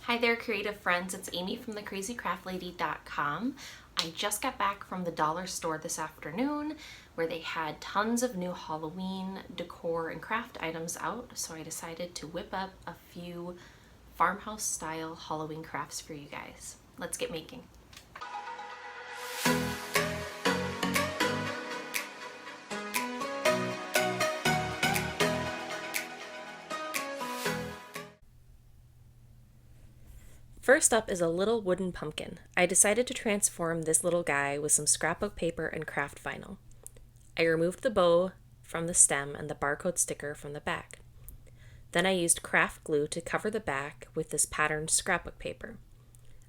Hi there, creative friends. It's Amy from thecrazycraftlady.com. I just got back from the dollar store this afternoon where they had tons of new Halloween decor and craft items out, so I decided to whip up a few farmhouse style Halloween crafts for you guys. Let's get making. First up is a little wooden pumpkin. I decided to transform this little guy with some scrapbook paper and craft vinyl. I removed the bow from the stem and the barcode sticker from the back. Then I used craft glue to cover the back with this patterned scrapbook paper.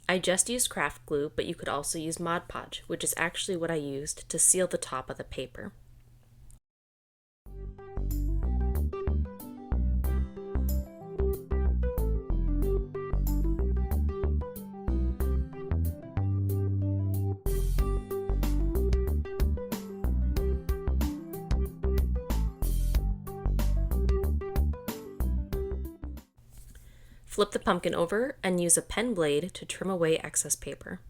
I just used craft glue, but you could also use Mod Podge, which is actually what I used to seal the top of the paper. Flip the pumpkin over and use a pen blade to trim away excess paper.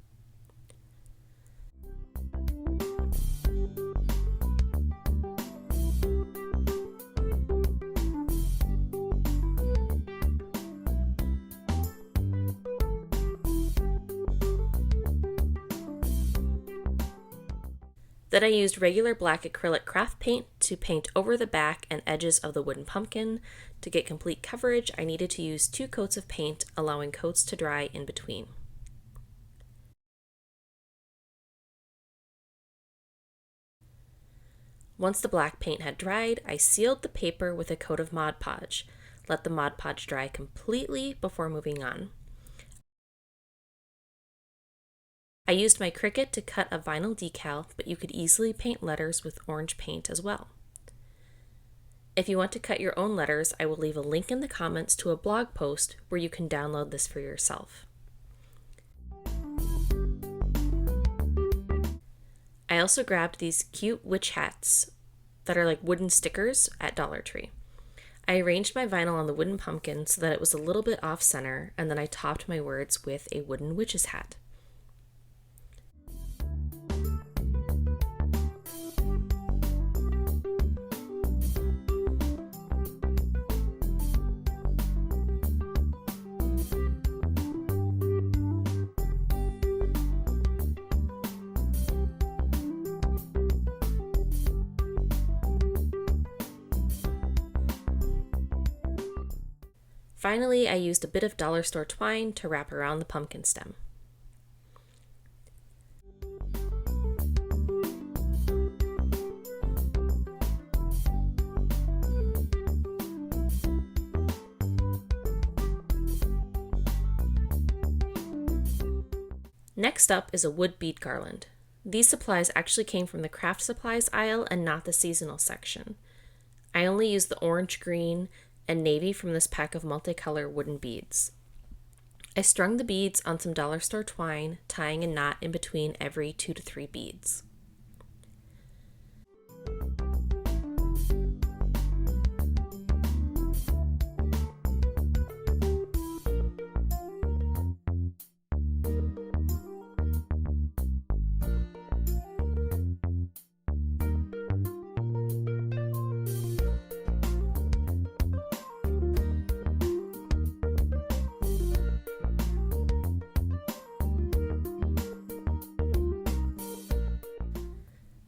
Then I used regular black acrylic craft paint to paint over the back and edges of the wooden pumpkin. To get complete coverage, I needed to use 2 coats of paint, allowing coats to dry in between. Once the black paint had dried, I sealed the paper with a coat of Mod Podge. Let the Mod Podge dry completely before moving on. I used my Cricut to cut a vinyl decal, but you could easily paint letters with orange paint as well. If you want to cut your own letters, I will leave a link in the comments to a blog post where you can download this for yourself. I also grabbed these cute witch hats that are like wooden stickers at Dollar Tree. I arranged my vinyl on the wooden pumpkin so that it was a little bit off center, and then I topped my words with a wooden witch's hat. Finally, I used a bit of dollar store twine to wrap around the pumpkin stem. Next up is a wood bead garland. These supplies actually came from the craft supplies aisle and not the seasonal section. I only used the orange, green, and navy from this pack of multicolor wooden beads. I strung the beads on some dollar store twine, tying a knot in between every 2 to 3 beads.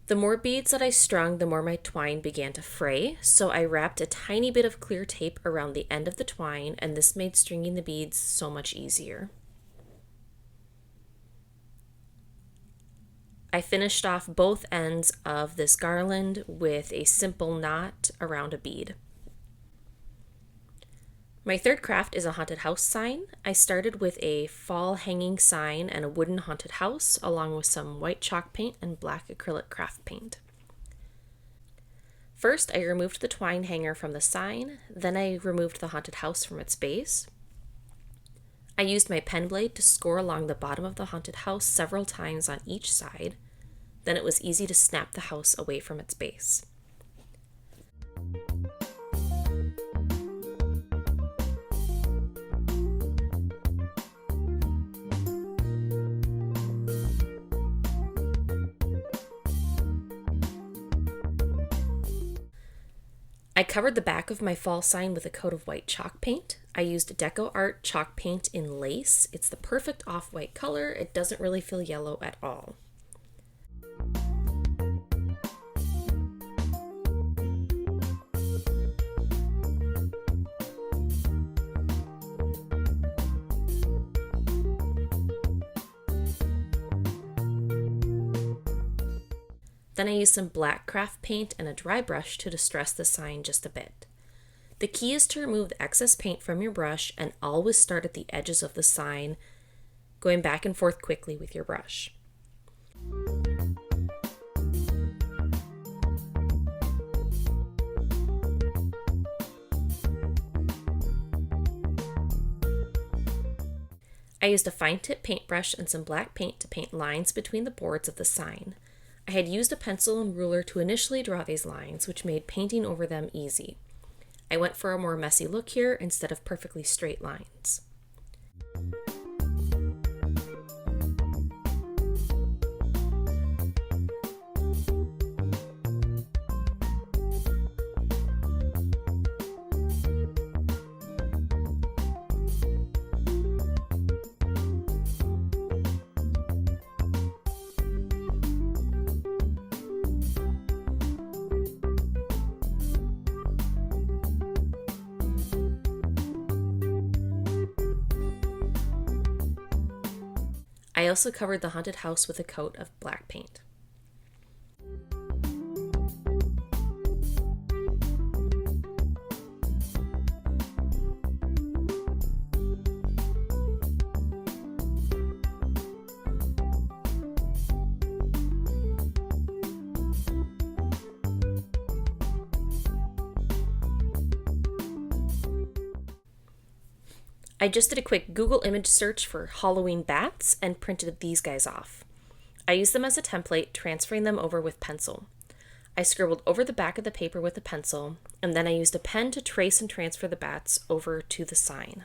The more beads that I strung, the more my twine began to fray, so I wrapped a tiny bit of clear tape around the end of the twine, and this made stringing the beads so much easier. I finished off both ends of this garland with a simple knot around a bead. My third craft is a haunted house sign. I started with a fall hanging sign and a wooden haunted house, along with some white chalk paint and black acrylic craft paint. First, I removed the twine hanger from the sign, then I removed the haunted house from its base. I used my pen blade to score along the bottom of the haunted house several times on each side. Then it was easy to snap the house away from its base. I covered the back of my fall sign with a coat of white chalk paint. I used Deco Art chalk paint in lace. It's the perfect off-white color. It doesn't really feel yellow at all. Then I used some black craft paint and a dry brush to distress the sign just a bit. The key is to remove the excess paint from your brush and always start at the edges of the sign, going back and forth quickly with your brush. I used a fine tip paintbrush and some black paint to paint lines between the boards of the sign. I had used a pencil and ruler to initially draw these lines, which made painting over them easy. I went for a more messy look here instead of perfectly straight lines. I also covered the haunted house with a coat of black paint. I just did a quick Google image search for Halloween bats and printed these guys off. I used them as a template, transferring them over with pencil. I scribbled over the back of the paper with a pencil, and then I used a pen to trace and transfer the bats over to the sign.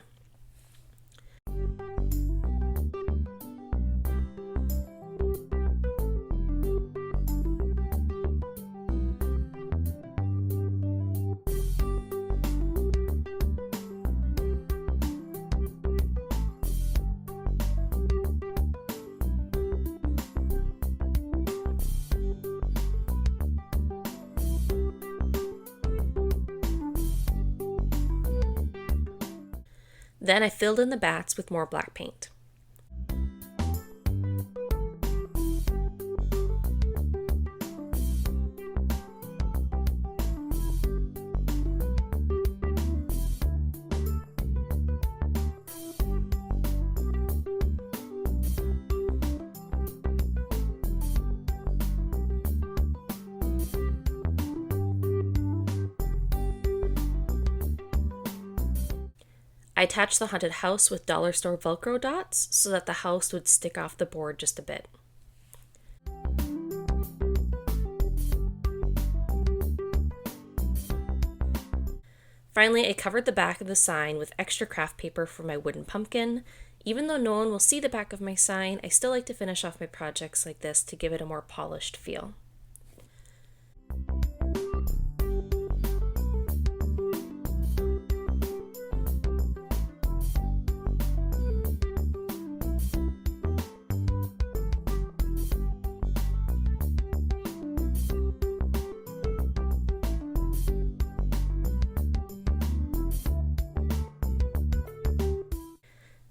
Then I filled in the bats with more black paint. I attached the haunted house with dollar store Velcro dots so that the house would stick off the board just a bit. Finally, I covered the back of the sign with extra craft paper for my wooden pumpkin. Even though no one will see the back of my sign, I still like to finish off my projects like this to give it a more polished feel.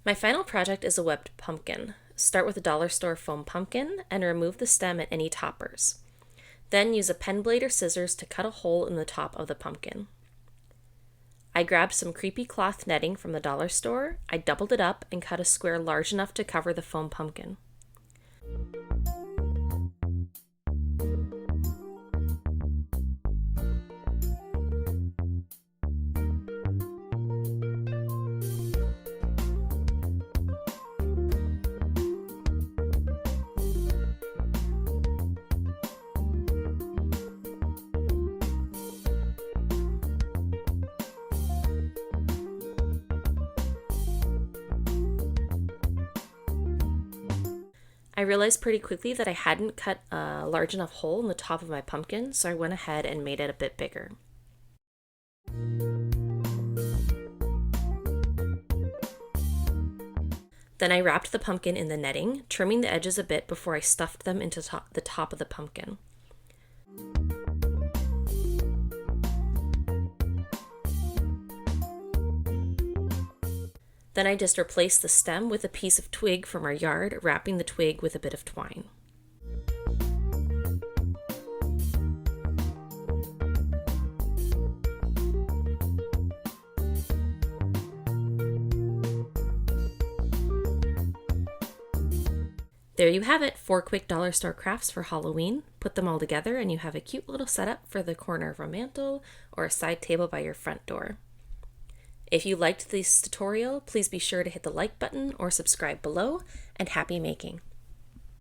My final project is a webbed pumpkin. Start with a dollar store foam pumpkin and remove the stem and any toppers. Then use a pen blade or scissors to cut a hole in the top of the pumpkin. I grabbed some creepy cloth netting from the dollar store, I doubled it up and cut a square large enough to cover the foam pumpkin. I realized pretty quickly that I hadn't cut a large enough hole in the top of my pumpkin, so I went ahead and made it a bit bigger. Then I wrapped the pumpkin in the netting, trimming the edges a bit before I stuffed them into the top of the pumpkin. Then I just replaced the stem with a piece of twig from our yard, wrapping the twig with a bit of twine. There you have it, 4 quick dollar store crafts for Halloween. Put them all together and you have a cute little setup for the corner of a mantle or a side table by your front door. If you liked this tutorial, please be sure to hit the like button or subscribe below, and happy making!